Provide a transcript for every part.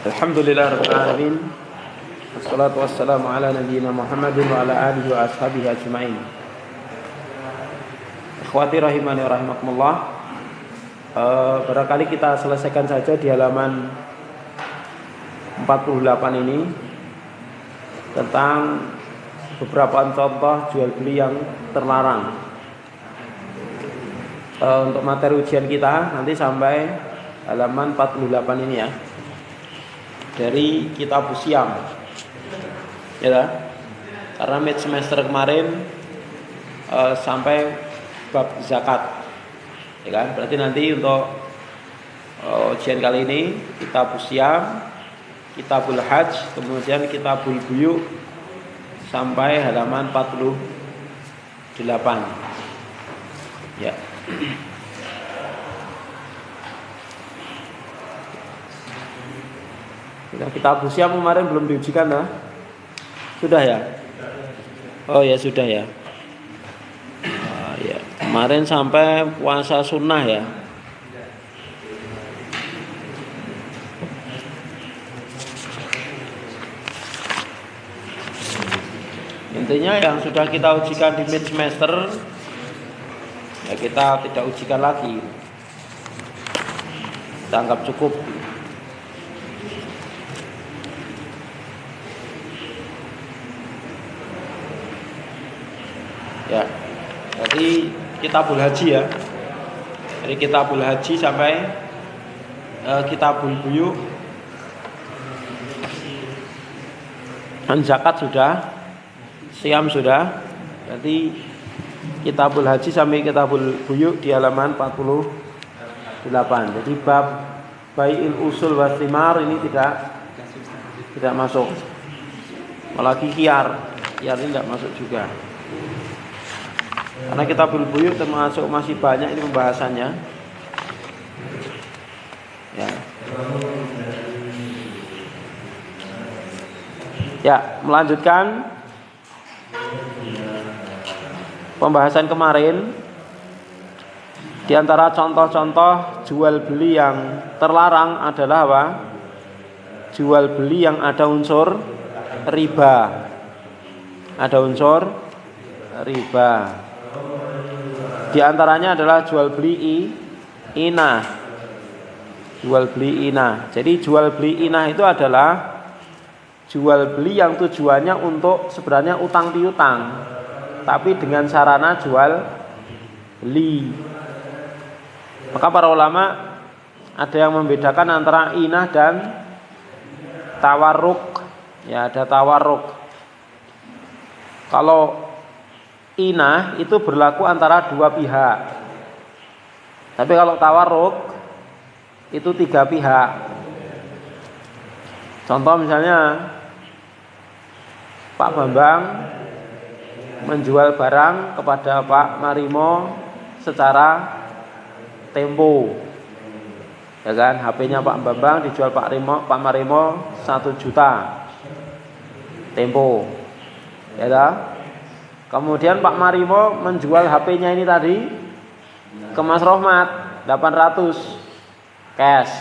Alhamdulillahirabbil alamin. Wassalatu wassalamu ala nabiyyina Muhammadin wa ala alihi wa ashabihi ajmain. Ikhwati rahimani wa rahimakumullah. Barangkali kita selesaikan saja di halaman 48 ini tentang beberapa contoh jual beli yang terlarang. Untuk materi ujian kita nanti sampai halaman 48 ini ya, dari kitab Siam ya, karena mid semester kemarin sampai bab zakat ya kan. Berarti nanti untuk ujian kali ini kitab Siam, kitabul hajj, kemudian kitabul buyu sampai halaman 48 ya. Kita Siam kemarin belum diujikan lah. Sudah ya? Oh ya sudah ya. Ya. Kemarin sampai puasa sunnah ya. Intinya yang sudah kita ujikan di mid semester ya kita tidak ujikan lagi. Kita anggap cukup. Ya, jadi kitabul haji ya. Dari kitabul haji sampai kitabul buyu. Dan zakat sudah, siam sudah. Jadi kitabul haji sampai kitabul buyu di halaman 48. Jadi bab bai'il usul wa thimar ini tidak masuk. Apalagi khiyar ini tidak masuk juga. Karena kitabul buyu termasuk masih banyak ini pembahasannya. Ya, melanjutkan pembahasan kemarin. Di antara contoh-contoh jual beli yang terlarang adalah apa? Jual beli yang ada unsur riba. Ada unsur riba. Di antaranya adalah jual beli inah. Jual beli inah. Jadi jual beli inah itu adalah jual beli yang tujuannya untuk sebenarnya utang piutang, tapi dengan sarana jual beli. Maka para ulama ada yang membedakan antara inah dan tawarruk. Ya, ada tawarruk. Kalau inah itu berlaku antara dua pihak. Tapi kalau tawarruk itu tiga pihak. Contoh misalnya Pak Bambang menjual barang kepada Pak Marimo secara tempo. Ya kan, HP-nya Pak Bambang dijual Pak Marimo 1 juta. Tempo. Ya kan? Kemudian Pak Marimo menjual HP-nya ini tadi ke Mas Rohmat 800 cash.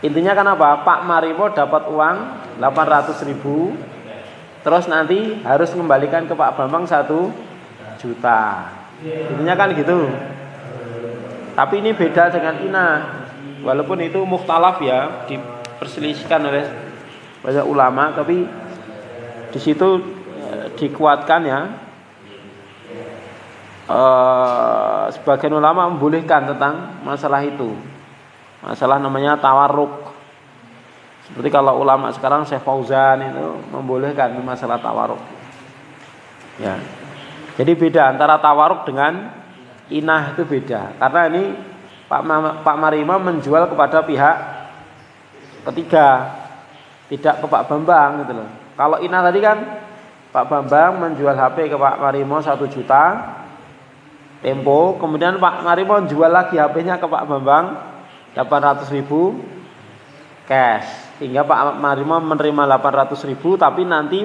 Intinya kan apa? Pak Marimo dapat uang 800.000, terus nanti harus mengembalikan ke Pak Bambang 1 juta. Intinya kan gitu. Tapi ini beda dengan inah. Walaupun itu mukhtalaf ya, diperselisihkan oleh banyak ulama, tapi di situ dikuatkan ya, sebagian ulama membolehkan tentang masalah itu, masalah namanya tawarruk. Seperti kalau ulama sekarang Syekh Fauzan itu membolehkan masalah tawarruk ya. Jadi beda antara tawarruk dengan inah, itu beda. Karena ini Pak Marima menjual kepada pihak ketiga, tidak ke Pak Bambang gitu loh. Kalau inah tadi kan Pak Bambang menjual HP ke Pak Marimo 1 juta tempo, kemudian Pak Marimo jual lagi HP-nya ke Pak Bambang 800.000 cash, hingga Pak Marimo menerima 800.000 tapi nanti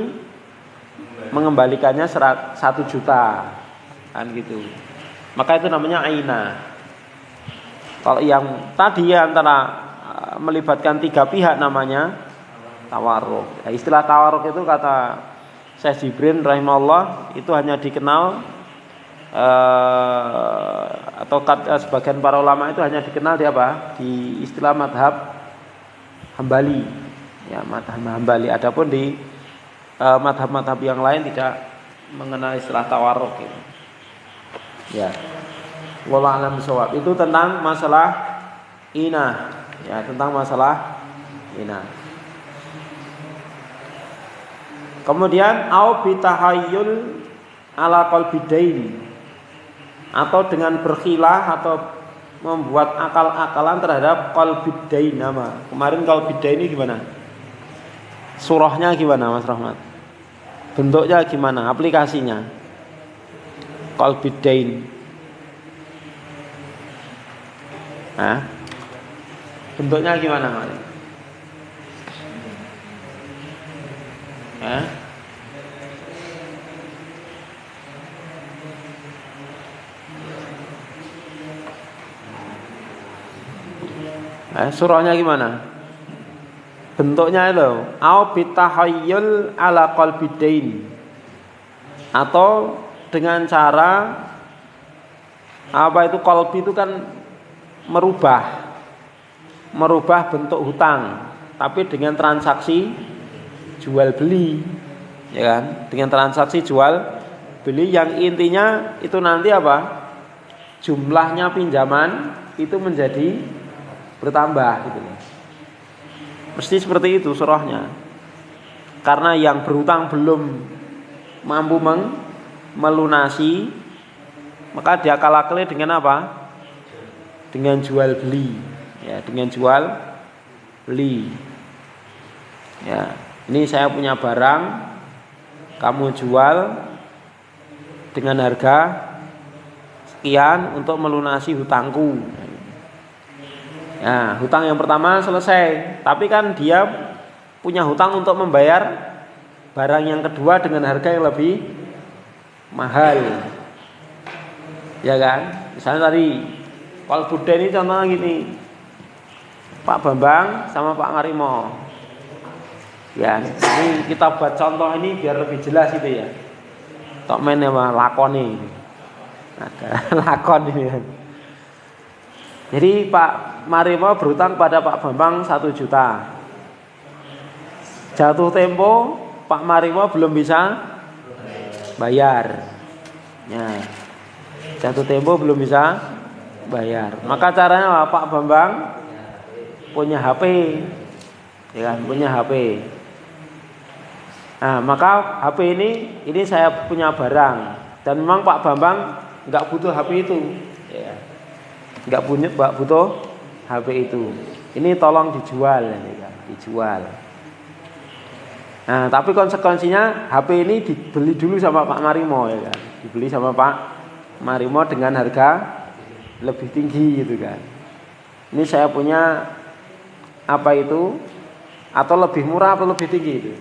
mengembalikannya 1 juta kan gitu. Maka itu namanya ainah. Kalau yang tadi antara melibatkan tiga pihak namanya tawarruk. Ya, istilah tawarruk itu kata Syekh Jibrin rahimahullah itu hanya dikenal atau sebagian para ulama itu hanya dikenal di apa? Di istilah madhab Hambali. Ya, madhab Hambali. Adapun di madhab-madhab yang lain tidak mengenal istilah tawarruk gitu. Ya. Wallahu a'lam bishawab. Itu tentang masalah inah. Ya, tentang masalah inah. Kemudian au bitahayyul ala qalbidain, atau dengan berkhilah atau membuat akal-akalan terhadap qalbidain nama. Kemarin qalbidain ini gimana? Surahnya gimana Mas Rahmat? Bentuknya gimana? Aplikasinya? Qalbidain. Bentuknya gimana Mas? Surahnya gimana? Bentuknya itu au bitahayyul ala qalbidain, atau dengan cara apa itu qalbi itu kan merubah bentuk hutang, tapi dengan transaksi jual beli, ya kan? Dengan transaksi jual beli yang intinya itu nanti apa? Jumlahnya pinjaman itu menjadi bertambah gitu. Mesti seperti itu surahnya. Karena yang berhutang belum mampu melunasi, maka diakal-akali dengan apa? Dengan jual beli. Ya, dengan jual beli. Ya, ini saya punya barang, kamu jual dengan harga sekian untuk melunasi hutangku. Nah, hutang yang pertama selesai, tapi kan dia punya hutang untuk membayar barang yang kedua dengan harga yang lebih mahal, ya kan? Misalnya tadi Pak Buddha ini contohnya gini, Pak Bambang sama Pak Marimo, ya ini kita buat contoh ini biar lebih jelas gitu ya. Tok men apa lakon ini, ada lakon ini. Jadi Pak Marimo berhutang pada Pak Bambang 1 juta. Jatuh tempo Pak Marimo belum bisa bayar. Ya. Jatuh tempo belum bisa bayar. Maka caranya Pak Bambang punya HP, ya kan? Punya HP. Nah, maka HP ini saya punya barang, dan memang Pak Bambang nggak butuh HP itu, ya. Nggak butuh HP itu. Ini tolong dijual, ya, dijual. Nah, tapi konsekuensinya HP ini dibeli dulu sama Pak Marimo, ya kan? Dibeli sama Pak Marimo dengan harga lebih tinggi gitu kan. Ini saya punya apa itu, atau lebih murah atau lebih tinggi itu.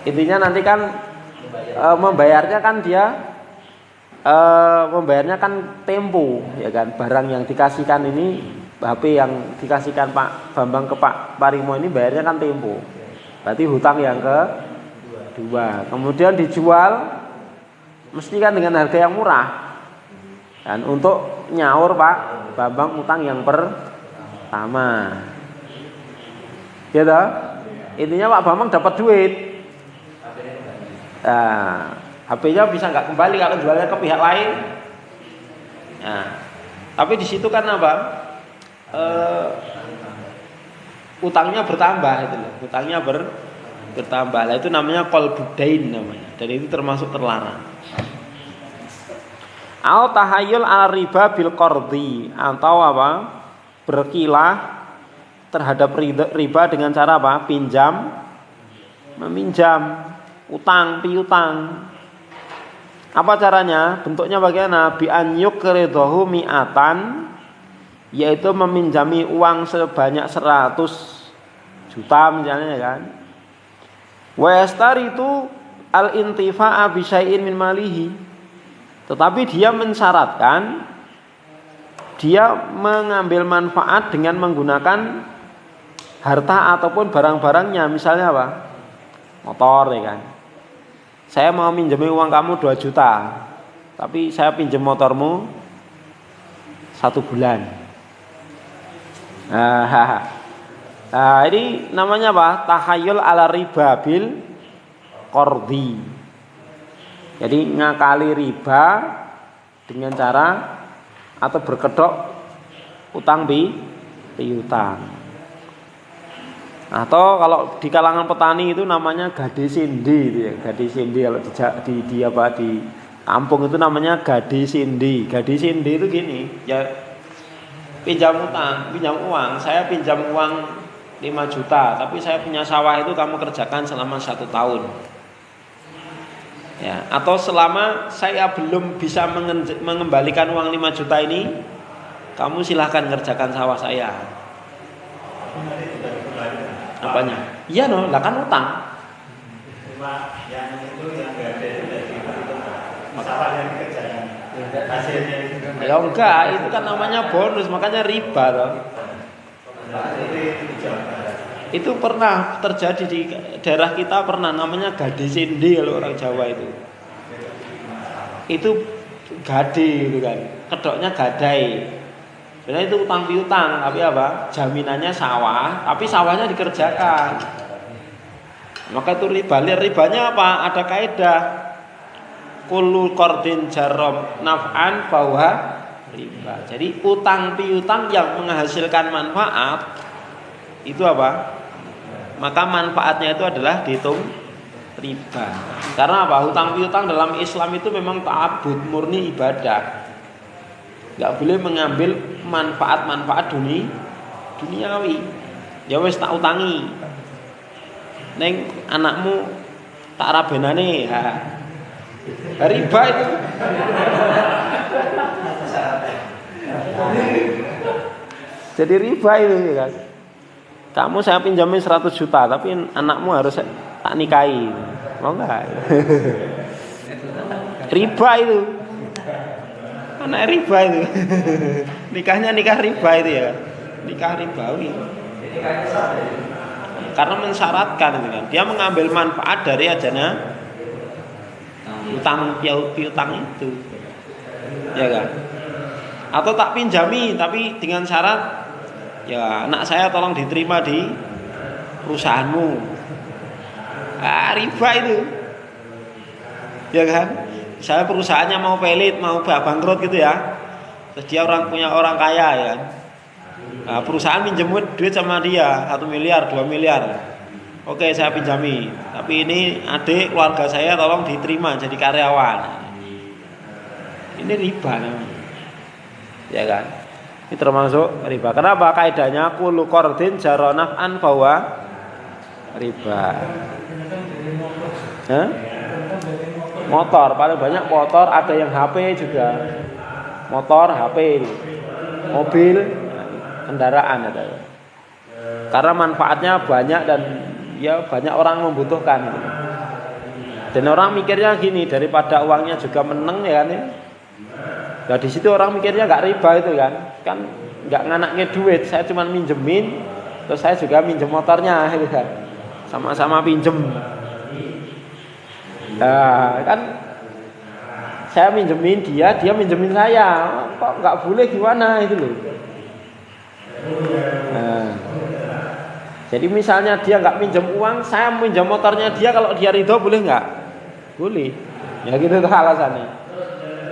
Intinya nanti kan membayarnya kan dia membayarnya kan tempo, ya kan. Barang yang dikasihkan ini, HP yang dikasihkan Pak Bambang ke Pak Marimo ini bayarnya kan tempo. Berarti hutang yang kedua. Kemudian dijual mesti kan dengan harga yang murah. Dan untuk nyaur Pak Bambang utang yang pertama. Ya toh? Intinya Pak Bambang dapat duit. Nah, HP-nya bisa nggak kembali kalau jualnya ke pihak lain. Nah, tapi di situ kan apa? Utangnya bertambah itu loh. Utangnya bertambah. Lah itu namanya qalbudain namanya. Dan itu termasuk terlarang. Al tahayyul al riba bil qardi, atau apa? Berkilah terhadap riba dengan cara apa? Pinjam, meminjam, utang, piutang. Apa caranya? Bentuknya bagaimana? Bi an yuqridahu mi'atan, yaitu meminjami uang sebanyak 100 juta misalnya kan. Wa yastaritu al-intifa'a bi syai'in min malihi. Tetapi dia mensyaratkan dia mengambil manfaat dengan menggunakan harta ataupun barang-barangnya. Misalnya apa? Motor, ya kan. Saya mau minjemi uang kamu 2 juta, tapi saya pinjam motormu 1 bulan. Nah, ini namanya apa? Takhayul ala riba bil qardi. Jadi ngakali riba dengan cara atau berkedok utang piutang. Atau kalau di kalangan petani itu namanya gade sindi, gitu ya. Gade sindi kalau di kampung itu namanya gade sindi. Gade sindi itu gini, ya pinjam uang. Saya pinjam uang 5 juta, tapi saya punya sawah itu kamu kerjakan selama 1 tahun. Ya, atau selama saya belum bisa mengembalikan uang 5 juta ini, kamu silahkan kerjakan sawah saya. Apanya? Iya no, lah kan utang. Cuma yang itu yang enggak ada itu dari masalah yang dikerjakan. Hasilnya itu. Ya enggak, itu kan namanya bonus, makanya riba toh. Itu pernah terjadi di daerah kita, pernah namanya gade sindi kalau orang Jawa itu. Itu gade itu kan, kedoknya gadai. Sebenarnya itu utang piutang, tapi apa? Jaminannya sawah, tapi sawahnya dikerjakan. Maka itu riba. Ribanya apa? Ada kaidah. Kullu qardin jarom naf'an bahwa riba. Jadi utang piutang yang menghasilkan manfaat itu apa? Maka manfaatnya itu adalah dihitung riba. Karena apa? Utang piutang dalam Islam itu memang ta'abbud, murni ibadah. Enggak boleh mengambil manfaat-manfaat duniawi. Ya wis tak utangi. Neng anakmu tak rabenane, riba itu. Jadi riba itu ya kan. Kamu saya pinjamin 100 juta, tapi anakmu harus tak nikahi. Mau enggak? Riba itu. Anak riba itu. Nikahnya nikah riba itu ya. Nikah ribawi. Karena mensyaratkan itu kan. Dia mengambil manfaat dari adanya utang piutang itu. Ya kan? Atau tak pinjami tapi dengan syarat ya anak saya tolong diterima di perusahaanmu. Riba itu. Ya kan? Misalnya perusahaannya mau pelit, mau bangkrut gitu ya. Terus dia punya orang kaya ya kan. Nah, perusahaan minjem duit sama dia 1 miliar, 2 miliar. Oke, saya pinjami. Tapi ini adik keluarga saya tolong diterima jadi karyawan. Ini riba namanya. Ya kan? Ini termasuk riba. Kenapa? Kaidahnya kullu qardin jara naf'an bahwa riba. Hah? Motor, paling banyak motor, ada yang HP juga. Motor, HP, mobil, kendaraan ada. Karena manfaatnya banyak dan ya banyak orang membutuhkan. Dan orang mikirnya gini, daripada uangnya juga meneng ya kan ya. Nah di situ orang mikirnya nggak riba itu kan nggak nganaknya duit, saya cuma minjemin, terus saya juga minjem motornya gitu kan, sama-sama pinjem. Nah kan saya minjemin dia minjemin saya, kok nggak boleh gimana itu loh. Nah, jadi misalnya dia nggak minjem uang, saya minjem motornya dia, kalau dia ridho boleh nggak? Boleh. Ya gitu tuh alasannya.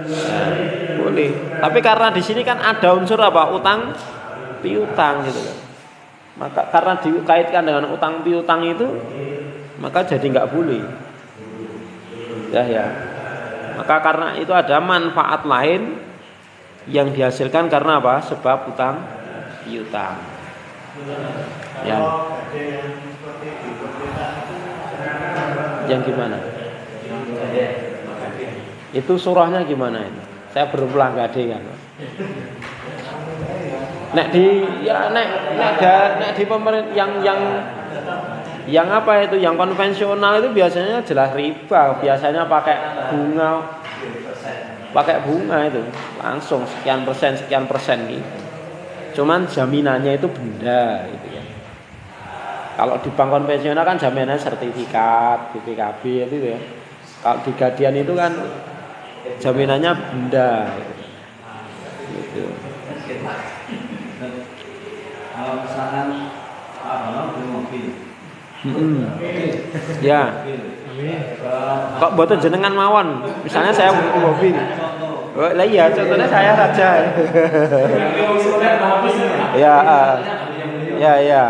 Nah, boleh. Tapi karena di sini kan ada unsur apa? Utang piutang gitu kan. Maka karena dikaitkan dengan utang piutang itu, maka jadi nggak boleh. Ya. Maka karena itu ada manfaat lain yang dihasilkan karena apa? Sebab utang piutang. Ya. Yang gimana? Itu surahnya gimana ini? Saya belum pulang gade kan. Nek di pemerintah yang apa itu, yang konvensional itu biasanya jelas riba, biasanya pakai bunga pakai bunga itu langsung sekian persen gitu. Cuman jaminannya itu benda gitu ya. Kalau di bank konvensional kan jaminannya sertifikat, BPKB itu ya. Kalau di Gadian itu kan jaminannya benda gitu. Kalau misalkan beli mobil, ya. Kok boten jenengan mawon? Misalnya saya beli mobil. Oh, lah iya, contohnya saya saja. Ya, ya.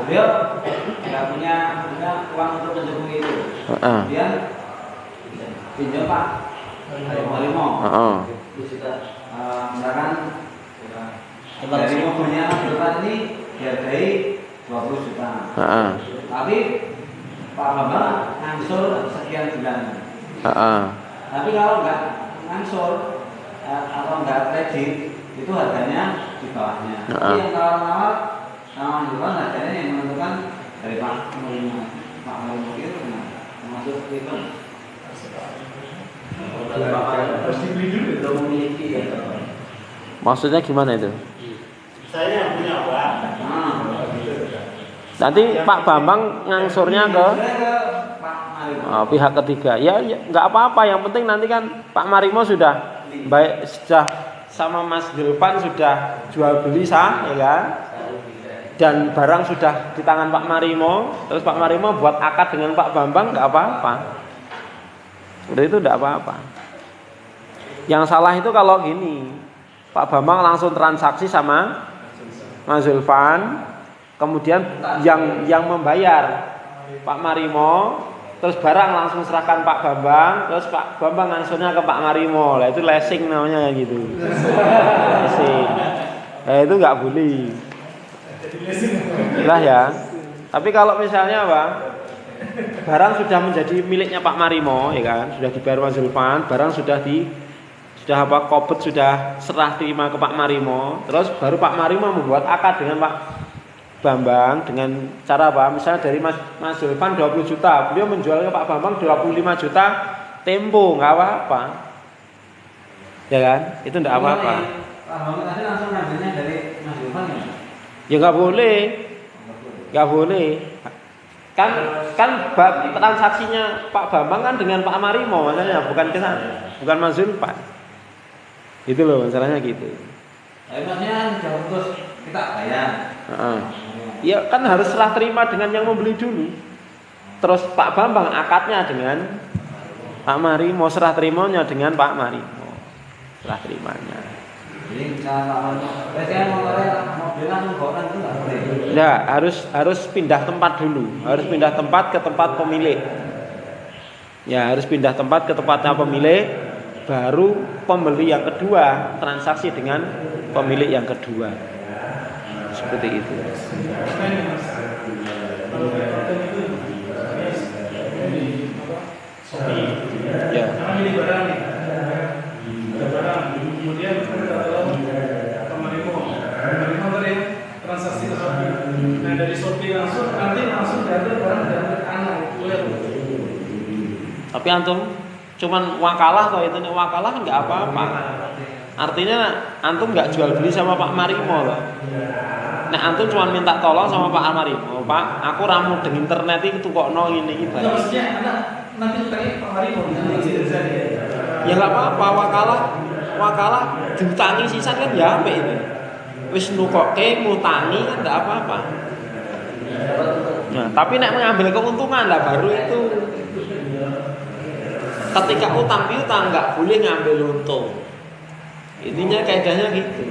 Beliau nggak punya uang untuk mencukupi itu. Dia pinjam Pak Marimo. Misalkan dari mobilnya depan ini dihargai 20 juta. Tapi Pak Bambang ngangsur sekian bulan. Tapi kalau nggak ngangsur atau nggak kredit itu harganya di bawahnya. Tapi yang tawar-tawar sama jualan harganya yang menentukan dari Pak Marimo itu termasuk itu. Harus dibeli dulu untuk memiliki ya. Maksudnya gimana itu? Saya yang punya uang. Nanti Pak Bambang ngangsurnya ke pihak ketiga. Ya nggak apa-apa. Yang penting nanti kan Pak Marimo sudah baik, sudah sama Mas Gilvan sudah jual beli sah, ya kan? Dan barang sudah di tangan Pak Marimo. Terus Pak Marimo buat akad dengan Pak Bambang, nggak apa-apa. Udah itu nggak apa-apa. Yang salah itu kalau gini, Pak Bambang langsung transaksi sama Mas Zulfan, kemudian yang membayar Pak Marimo, terus barang langsung serahkan Pak Bambang, terus Pak Bambang langsungnya ke Pak Marimo. Lah itu leasing namanya gitu. Leasing. Itu nggak boleh. Lah ya. Tapi kalau misalnya apa? Barang sudah menjadi miliknya Pak Marimo, ya kan? Sudah dibayar Mas Zulfan, barang sudah kopet sudah serah terima ke Pak Marimo, terus baru Pak Marimo membuat akad dengan Pak Bambang dengan cara apa? Misalnya dari Mas Zulfan 20 juta, beliau menjual ke Pak Bambang 25 juta tempo, nggak apa-apa. Ya kan? Itu enggak apa-apa. Pak Bambang tadi langsung ngambilnya dari Mas Zulfan ya? Ya nggak boleh. Nggak boleh. Kan transaksinya Pak Bambang kan dengan Pak Marimo, maksudnya bukan bukan Mas Zulfan. Itu loh masalahnya gitu. Maksudnya sudah putus kita bayar. Ya kan harus serah terima dengan yang membeli dulu. Terus Pak Bambang akadnya dengan Pak Marimo, serah terimanya dengan Pak Marimo. Serah terimanya. Jadi misalnya berarti motornya mobilnya menggokan itu nggak boleh. Ya harus pindah tempat dulu. Harus pindah tempat ke tempat pemilik. Ya harus pindah tempat ke tempatnya pemilik. Baru pembeli yang kedua transaksi dengan pemilik yang kedua. Seperti itu. Ya. Kemudian transaksi ke Shopee. Nah dari Shopee langsung diambil barang dari anak itu. Tapi antum cuman wakalah toh itu, wakalah kan nggak apa-apa. Artinya antum nggak jual beli sama Pak Marimo loh. Nah antum cuma minta tolong sama Pak Marimo, Pak, aku ramu dengan internet itu kok ini ibarat. Maksudnya nanti tanya Pak Marimo Ya nggak apa-apa, wakalah diutangi sisan kan ya apa ini. Wis nukoke ngutangi kan nggak apa-apa. Nah tapi nek mengambil keuntungan lah baru itu. Ketika utang piutang nggak boleh ngambil untung. Intinya kaidahnya gitu.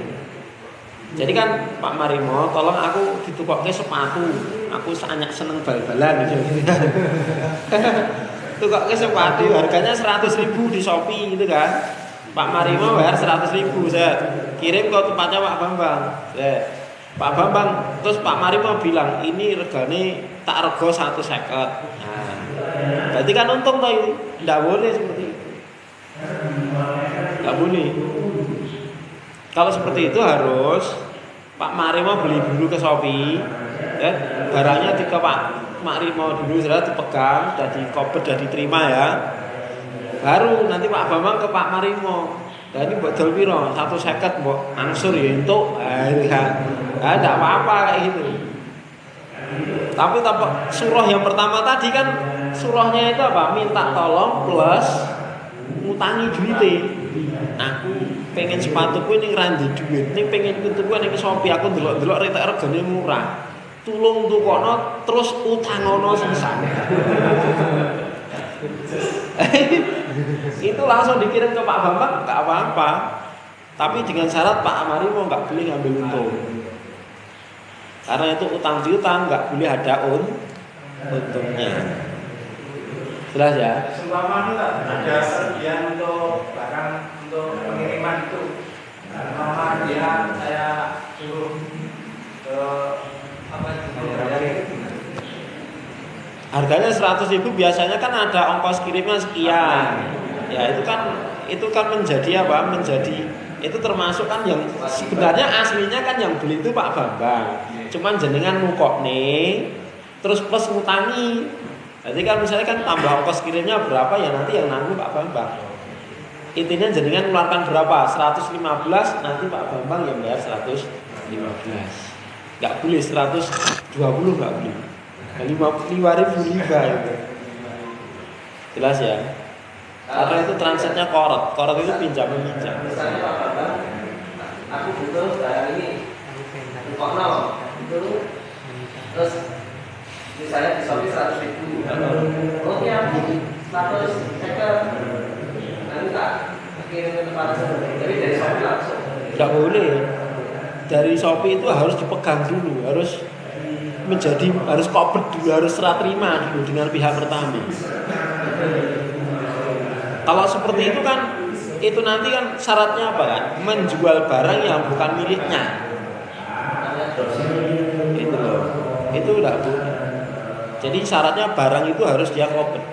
Jadi kan Pak Marimo, tolong aku ditukokke sepatu. Aku sangat seneng bal-balan gitu. Tukokke sepatu harganya 100.000 di Shopee gitu kan. Pak Marimo bayar 100.000, saya kirim ke tempatnya Pak Bambang. Pak Bambang, terus Pak Marimo bilang ini regane tak rego 150. Nah, berarti kan untung toh itu. Tidak boleh seperti itu. Tidak boleh. Kalau seperti itu harus Pak Marimo beli dulu ke Shopee, ya, barangnya di Pak Marimo dulu sudah dipegang, sudah dikopet, sudah diterima ya. Baru nanti Pak Bambang ke Pak Marimo. Lah ini mbok dol piro? 150 mbok angsur ya entuk. Enggak apa-apa kayak gitu. Tapi surah yang pertama tadi kan surahnya itu apa? Minta tolong plus ngutangi duite. Aku pengen sepatuku ini ngrandi duit. Ning pengen tuku ning Shopee aku ndelok-ndelok retek regane murah. Tulung tukono terus utangono sisan. Itu langsung dikirim ke Pak Bambang, enggak apa-apa. Tapi dengan syarat Pak Marimo enggak boleh ngambil untung. Karena itu utang piutang enggak boleh ada untungnya. Jelas ya? Seumpama itu ada sebagian untuk bahkan untuk pengiriman itu. Mama dia saya suruh ke harganya 100.000 biasanya kan ada ongkos kirimnya sekian. Ya itu kan menjadi apa? Menjadi itu termasuk kan yang sebenarnya aslinya kan yang beli itu Pak Bambang. Cuman jenengan ngukokne terus plus ngutangi. Jadi kan misalnya kan tambah ongkos kirimnya berapa ya nanti yang nanggung Pak Bambang. Intinya jenengan mengeluarkan berapa? 115 nanti Pak Bambang yang bayar 115. Enggak boleh 120 enggak boleh. 5.000 riba itu. Jelas ya? Karena itu transaksinya korot. Korot itu pinjam meminjam. Misalnya Pak Bambang, aku butuh barang ini, kok nol, itu terus misalnya di Shopee 100.000. Oke, aku 150. Nanti tak kirim ke tempat tersebut. Jadi dari Shopee langsung. Tidak boleh. Dari Shopee itu harus dipegang dulu, harus koper dulu, harus serah terima dulu dengan pihak pertama. Kalau seperti itu kan, itu nanti kan syaratnya apa kan? Menjual barang yang bukan miliknya. Itu loh, itu tidak boleh. Jadi syaratnya barang itu harus dia koper,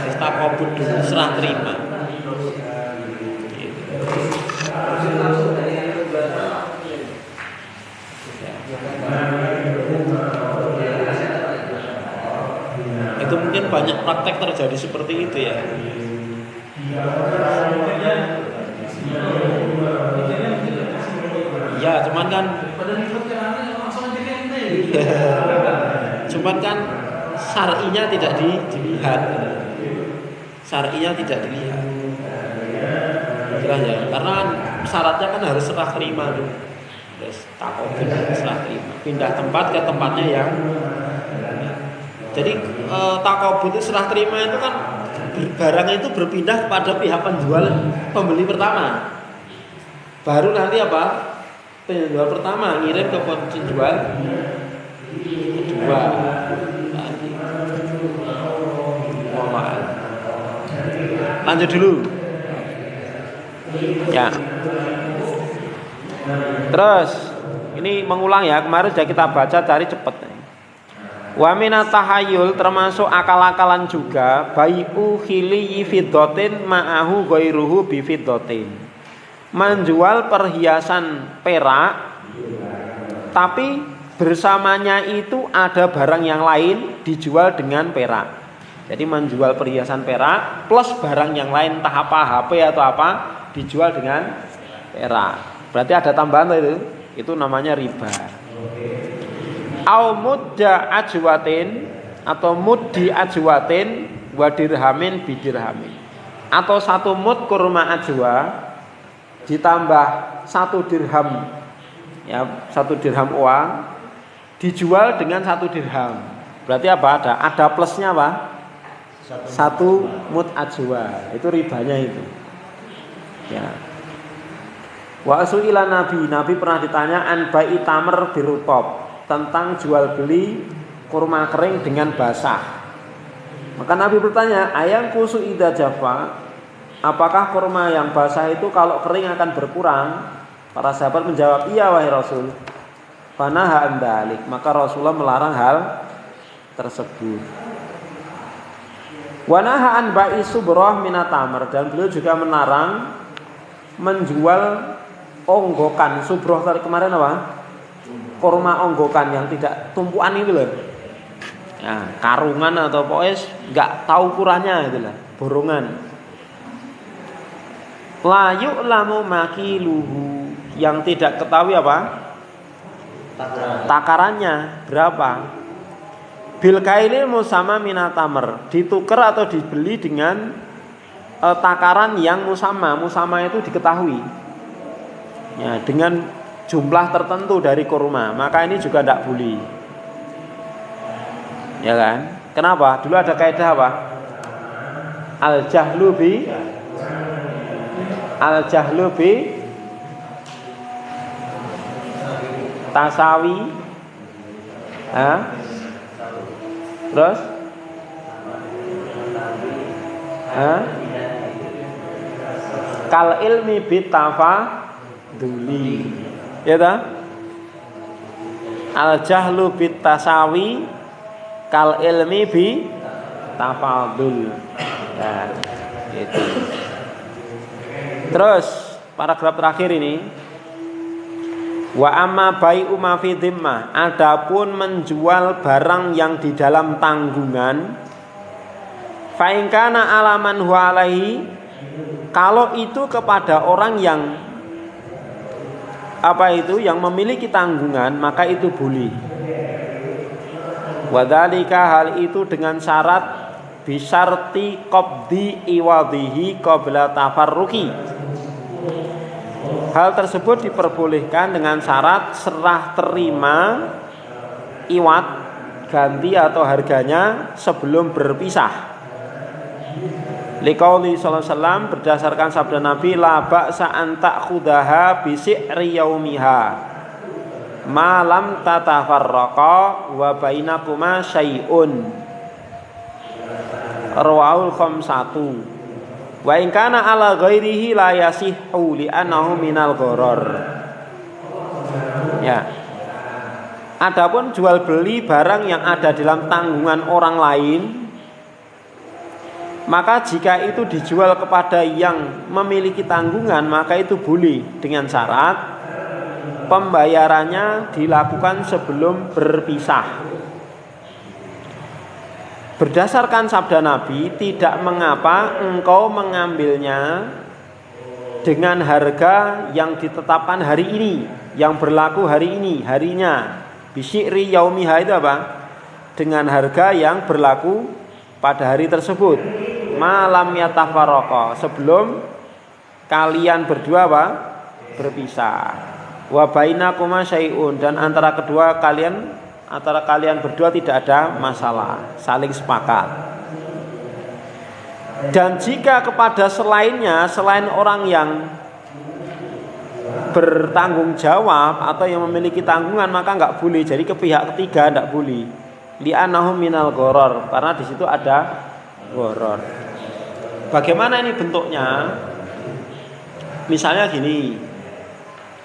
kita koper dulu, serah terima. Itu mungkin banyak praktek terjadi seperti itu ya. Ya, cuman kan syar'inya tidak dilihat. Syar'inya tidak dilihat. Jelas ya, karena syaratnya kan harus serah terima dulu. Terus takobun serah terima. Pindah tempat ke tempatnya yang. Jadi takobun itu serah terima itu kan barang itu berpindah kepada pihak pembeli pertama. Baru nanti apa? Penjual pertama ngirim ke penjual kedua. Lanjut dulu. Ya. Terus ini mengulang ya, kemarin sudah kita baca, cari cepet. Wa minat tahayul termasuk akal-akalan juga bai'u khili fiddatin ma'ahu ghairuhu bi fiddatin. Menjual perhiasan perak tapi bersamanya itu ada barang yang lain dijual dengan perak. Jadi menjual perhiasan perak plus barang yang lain entah apa HP atau apa dijual dengan perak. Berarti ada tambahan itu namanya riba. Au mudda ajwatin atau muddi ajwatin wa dirhamin bidirhamin. Atau 1 mud kurma ajwa ditambah 1 dirham. Ya, 1 dirham uang dijual dengan 1 dirham. Berarti apa? Ada plusnya apa? 1 mud ajwa. Itu ribanya itu. Ya. Wa su'ila Nabi pernah ditanya an bai'i tamr birutab, tentang jual beli kurma kering dengan basah. Maka Nabi bertanya, ayang kusu idza jafa, apakah kurma yang basah itu kalau kering akan berkurang? Para sahabat menjawab, iya wahai Rasul. Fanaha an dzalik, maka Rasulullah melarang hal tersebut. Wa naha an bai'i subrah minat tamr, dan beliau juga melarang menjual onggokan. Subroh tadi kemarin apa? Kurma onggokan yang tidak tumpuan itu loh. Ya, karungan atau pokoknya nggak tahu ukurannya itu lah, borongan. La yu'lamu makiluhu, yang tidak ketahui apa? Takarannya berapa? Bil kailil musamma minatamer, ditukar atau dibeli dengan takaran yang musamma. Musamma itu diketahui. Ya, dengan jumlah tertentu dari kurma, maka ini juga tidak boleh. Ya kan? Kenapa? Dulu ada kaidah apa? Al-jahlu bi tasawi. Terus? Kal ilmi bitafaduli. Ya ta? Al-jahlu bit tasawi kal ilmi bi tafadul. Nah, gitu. Terus paragraf terakhir ini, wa amma bai'u ma fi dhimmah, adapun menjual barang yang di dalam tanggungan, fa in kana alaman huwa alaihi, kalau itu kepada orang yang yang memiliki tanggungan, maka itu boleh. Wa dzalika, hal itu dengan syarat bisyarti qabdi iwadhihi qabla tafarruqi. Hal tersebut diperbolehkan dengan syarat serah terima iwad, ganti atau harganya sebelum berpisah. Liqauli sallallahu alaihi wasallam, berdasarkan sabda Nabi, la ba'sa an ta'khudaha bi si'ri yaumiha ma lam tatafarraqa wa bainakuma syai'un. Rawahul khamsatu. Wa in kana ala ghairihi la yasihhu li annahu minal gharar. Ya. Adapun jual beli barang yang ada dalam tanggungan orang lain, maka jika itu dijual kepada yang memiliki tanggungan, maka itu boleh dengan syarat pembayarannya dilakukan sebelum berpisah. Berdasarkan sabda Nabi, tidak mengapa engkau mengambilnya dengan harga yang ditetapkan hari ini, yang berlaku hari ini, harinya. Bisyiri yaumiha itu apa? Dengan harga yang berlaku pada hari tersebut. Malam yatafarraqa, sebelum kalian berdua apa? Berpisah. Wa bainakuma syai'un, dan antara kalian berdua tidak ada masalah, saling sepakat. Dan jika kepada selainnya, selain orang yang bertanggung jawab atau yang memiliki tanggungan, maka enggak boleh. Jadi ke pihak ketiga enggak boleh. Li'annahu minal gharar, karena di situ ada gharar. Bagaimana ini bentuknya? Misalnya gini.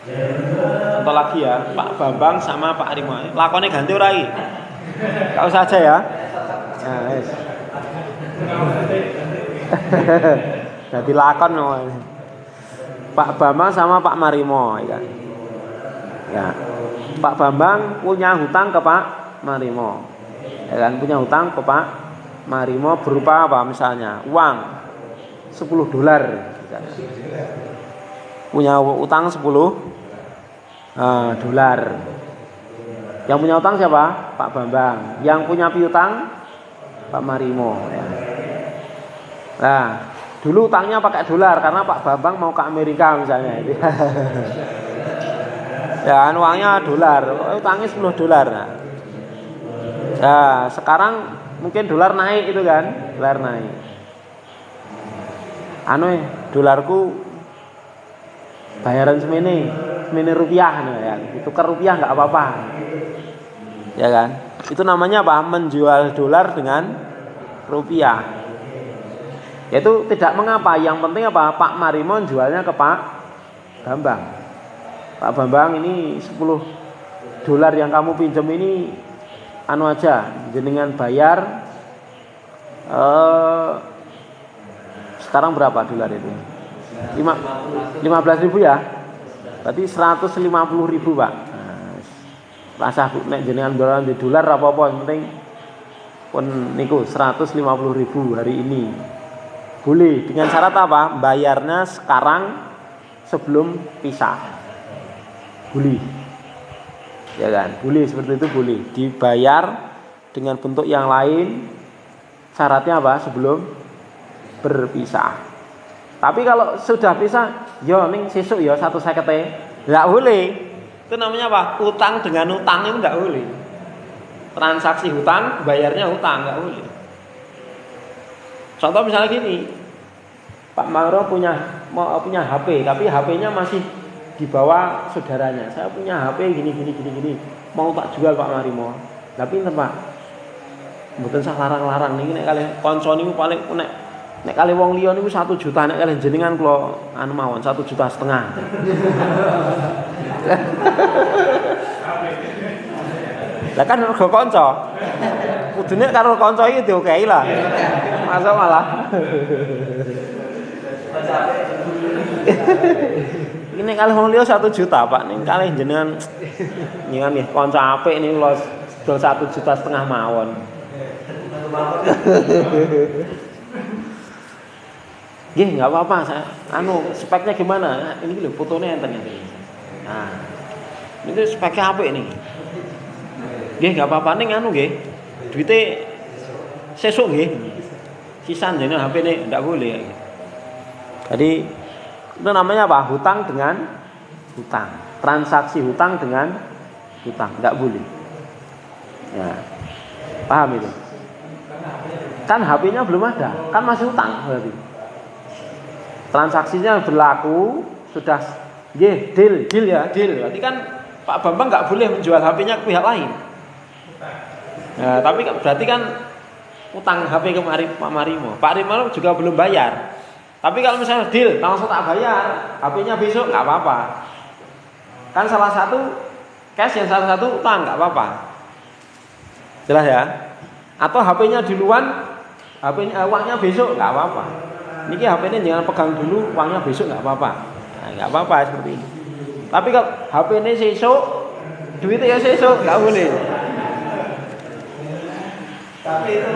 Contoh lagi ya, Pak Bambang sama Pak Arimo. Lakonnya ganti ora iki? Enggak usah aja ya. Nah, wis. Jadi lakon no. Pak Bambang sama Pak Marimo ya. Ya. Pak Bambang punya hutang ke Pak Marimo. Ya kan, punya hutang ke Pak Marimo berupa apa misalnya? Uang $10 misalnya. Punya utang $10. Yang punya utang siapa? Pak Bambang. Yang punya piutang Pak Marimo ya. Nah, dulu utangnya pakai dolar karena Pak Bambang mau ke Amerika misalnya. Ya, uangnya dolar, utangnya $10. Nah, sekarang mungkin dolar naik itu kan, dolar naik. Dolarku bayaran semene rupiah ya, tukar rupiah nggak apa-apa, ya kan? Itu namanya apa? Menjual dolar dengan rupiah. Itu tidak mengapa. Yang penting apa? Pak Marimo jualnya ke Pak Bambang. Pak Bambang, ini $10 yang kamu pinjam ini aja, jenengan bayar. Sekarang berapa dolar itu? 15.000 ya. Berarti 150.000 Pak. Rasah nek jenengan jualan di dolar apa-apa, yang penting pun niku 150.000 hari ini. Boleh, dengan syarat apa? Bayarnya sekarang sebelum pisah. Boleh. Ya kan? Boleh seperti itu boleh. Dibayar dengan bentuk yang lain. Syaratnya apa? Sebelum berpisah. Tapi kalau sudah pisah, yo ning sesuk yo 150. Enggak boleh. Itu namanya apa? Utang dengan utang itu enggak boleh. Transaksi hutang, bayarnya hutang enggak boleh. Contoh misalnya gini, Pak Maro punya HP, tapi HP-nya masih dibawa saudaranya. Saya punya HP gini, mau tak jual Pak Marimo. Tapi pinten Pak? Mboten sah larang-larang niki nek kalih kanca niku paling nek kalih wong liya niku 1 juta, nek kalih jenengan kula anu mawon 1,5 juta. Lah kan mergo kanca. Kudune karo kanca iki diokehi lah. Masa malah. Ini kalih wong liya 1 juta, Pak. Ning kalih jenengan nggih kanca apik niku lho dol 1,5 juta mawon. Nggih, enggak apa-apa. Speknya gimana? Ini lho fotonya enten iki. Nah. Ini speknya apik nih. Nggih, enggak apa-apa ning nggih. Duite sesuk nggih. Sisan jenenge HP-ne ndak boleh. Jadi itu namanya apa? Hutang dengan hutang. Transaksi hutang dengan hutang ndak boleh. Ya. Paham itu? Kan HP-nya belum ada, kan masih hutang berarti. Transaksinya berlaku sudah nggih, deal ya, deal. Berarti kan Pak Bambang enggak boleh menjual HP-nya ke pihak lain. Nah, tapi berarti kan utang HP ke Pak Marimo. Pak Marimo juga belum bayar. Tapi kalau misalnya deal, langsung tak bayar, HP-nya besok nggak apa-apa. Kan salah satu cash yang salah satu utang nggak apa-apa. Jelas ya? Atau HP-nya duluan, uangnya besok nggak apa-apa. Niki HP-nya jangan pegang dulu, uangnya besok nggak apa-apa. Nah, nggak apa-apa seperti ini. Tapi kalau HP-nya besok, duitnya ya besok nggak boleh. Tapi itu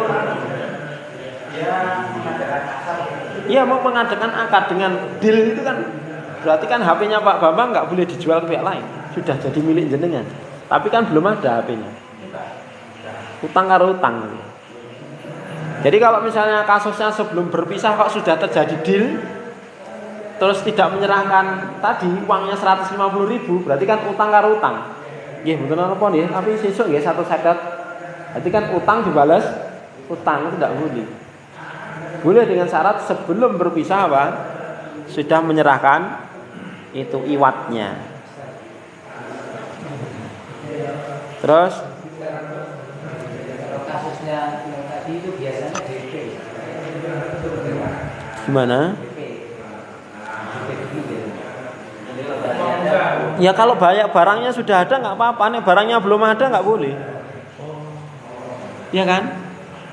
dia mengadakan akad. Iya, mau mengadakan akad dengan deal itu kan berarti kan HP-nya Pak Bambang nggak boleh dijual ke pihak lain, sudah jadi milik jenengan. Tapi kan belum ada HP-nya. Utang karo utang. Jadi kalau misalnya kasusnya sebelum berpisah kok sudah terjadi deal, terus tidak menyerahkan tadi uangnya 150.000, berarti kan utang karo utang. Nggih, mboten napa nggih, tapi sesuk nggih 150. Berarti kan utang dibalas utang, itu tidak boleh. Boleh dengan syarat sebelum berpisah apa? Sudah menyerahkan itu iwatnya. Terus kasusnya yang tadi itu biasanya DP. gimana? Ya kalau barangnya sudah ada nggak apa-apa, nih barangnya belum ada nggak boleh. Ya kan?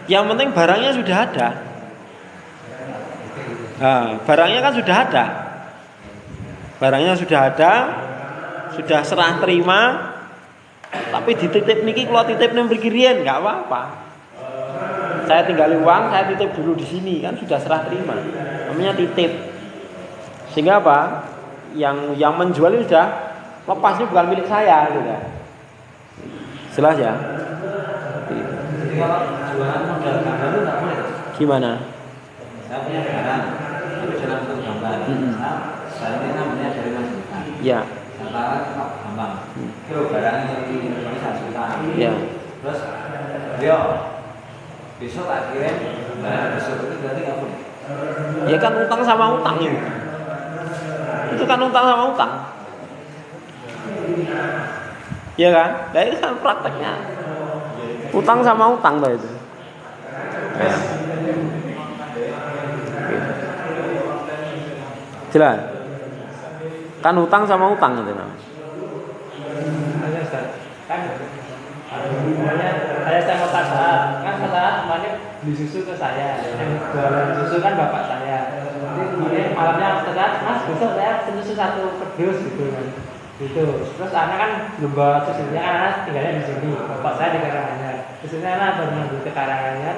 Yang penting barangnya sudah ada. Nah, barangnya kan sudah ada. Barangnya sudah ada, sudah serah terima. Tapi dititip niki kalau titip nang mriki riyen enggak apa-apa. Saya tinggal uang, saya titip dulu di sini, kan sudah serah terima. Namanya titip. Sehingga apa? Yang menjual itu sudah lepas, ini bukan milik saya gitu kan. Jelas ya? Jadi kalau jualan modal gambar itu nggak boleh. Gimana? Saya punya barang, tapi dalam bentuk gambar. Saya ini namanya dari Mas Bukan. Ya. Antara Pak Bambang. Itu barang yang di Indonesia 1 juta. Ya. Terus, yo, besok tak kirim barang besok itu berarti nggak boleh. Ya kan utang sama utang itu. Itu kan utang sama utang. Ya kan? Nah itu kan prakteknya. Utang sama utang tuh itu. Ya. Jelas. Kan utang sama utang itu nah. Kan saya mau saat kan saat kemarin beli susu ke saya, yang jualan susu kan bapak saya. Jadi kemudian malamnya saat Mas besok saya susu 1 kerdus gitu kan. Gitu. Terus anak kan lomba susunya, anak tinggalnya di sini, bapak saya di Karanganyar. Susunya anak baru ngambil ke Karanganyar.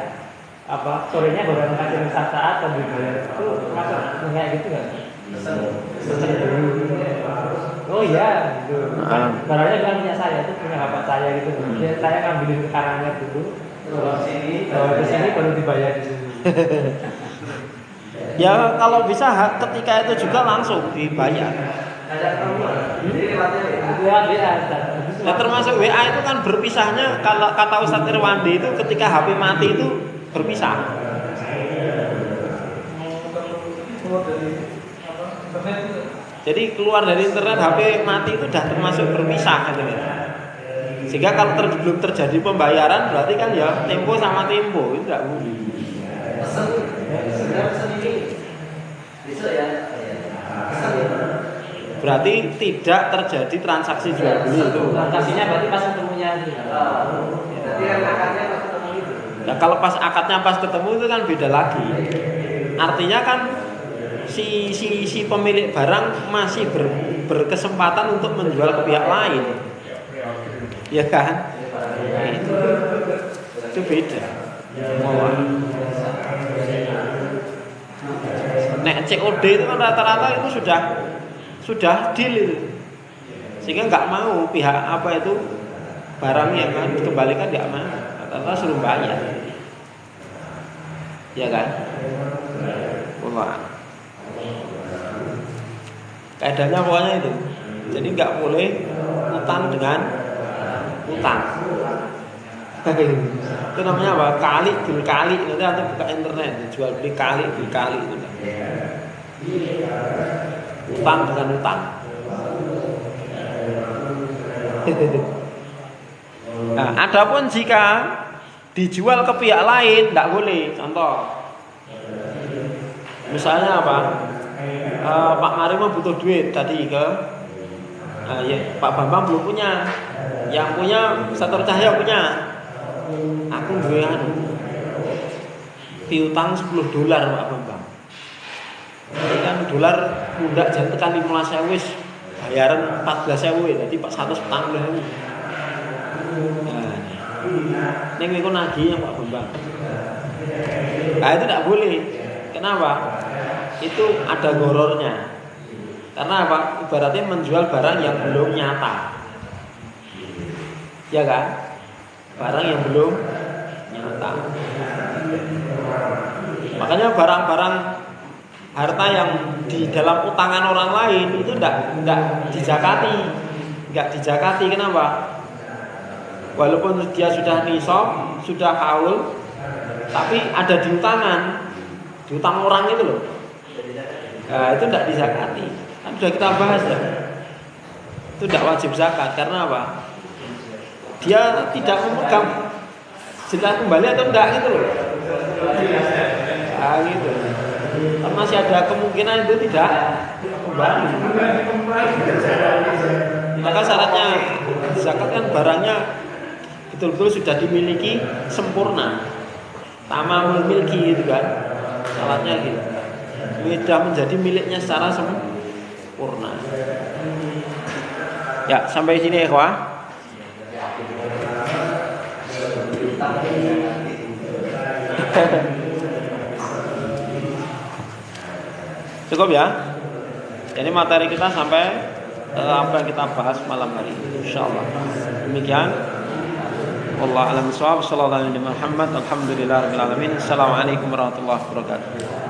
sorenya baru kasih saat atau dibayar itu masuk kayak gitu kan? Pesen dulu. Oh iya, gitu. Barangnya bukan punya saya, itu punya bapak saya gitu. Jadi saya ngambilin karangnya dulu. Bawa ke sini baru dibayar di sini. Ya kalau bisa ketika itu juga langsung dibayar. Nah, termasuk WA itu kan berpisahnya, kalau kata Ustadz Irwandi itu ketika HP mati itu berpisah. Jadi keluar dari internet HP mati itu sudah termasuk berpisah gitu. Sehingga kalau belum terjadi pembayaran berarti kan ya Tempo sama Tempo itu tidak boleh. Berarti tidak terjadi transaksi jual beli itu. Transaksinya berarti pas ketemunya itu. Nah, kalau pas akadnya pas ketemu itu kan beda lagi. Artinya kan si pemilik barang masih berkesempatan untuk menjual ke pihak lain. Ya kan? Itu beda. Nek COD itu kan rata-rata itu sudah deal itu. Sehingga nggak mau pihak apa itu barangnya kan dikembalikan, nggak mau. Rata-rata suruh bayar. Ya kan? Wah. Kaidahnya pokoknya itu. Jadi nggak boleh utang dengan utang. Itu namanya apa? Kali bil kali. Nanti antum buka internet, jual beli kali bil kali itu. Utang dengan utang. Nah, adapun jika dijual ke pihak lain tidak boleh. Contoh, misalnya apa? Pak Marimo butuh duit tadi ke ya, Pak Bambang belum punya. Yang punya Sator Cahya punya. Aku duwe piutang $10 Pak Bambang. Ini kan dolar mundak jan tekan 15.000 wis bayaran 14.000 tadi Pak 140.000. Nah, ning niku nagih yang Pak Bambang. Nah, itu tidak boleh. Kenapa? Itu ada gorornya. Karena apa? Ibaratnya menjual barang yang belum nyata. Ya kan? Barang yang belum nyata. Makanya barang-barang harta yang di dalam utangan orang lain itu enggak dijakati. Kenapa? Walaupun dia sudah nisab, sudah haul, tapi ada di utang orang itu loh. Nah, itu tidak dizakati. Kan sudah kita bahas ya. Itu tidak wajib zakat karena apa? Dia tidak memegang jelas kembali atau enggak gitu loh. Nah, gitu. Kan masih ada kemungkinan itu tidak kembali. Maka syaratnya zakat kan barangnya betul-betul sudah dimiliki sempurna. Tamamul milki itu kan. Syaratnya gitu. Sudah menjadi miliknya secara sempurna. Ya, sampai sini ikhwah. Cukup ya. Jadi materi kita sampai apa yang kita bahas malam hari ini, insyaallah. Demikian. Wallahu a'lam bishawab. Shallallahu alaihi Muhammad. Alhamdulillahirabbil alamin. Assalamualaikum warahmatullahi wabarakatuh.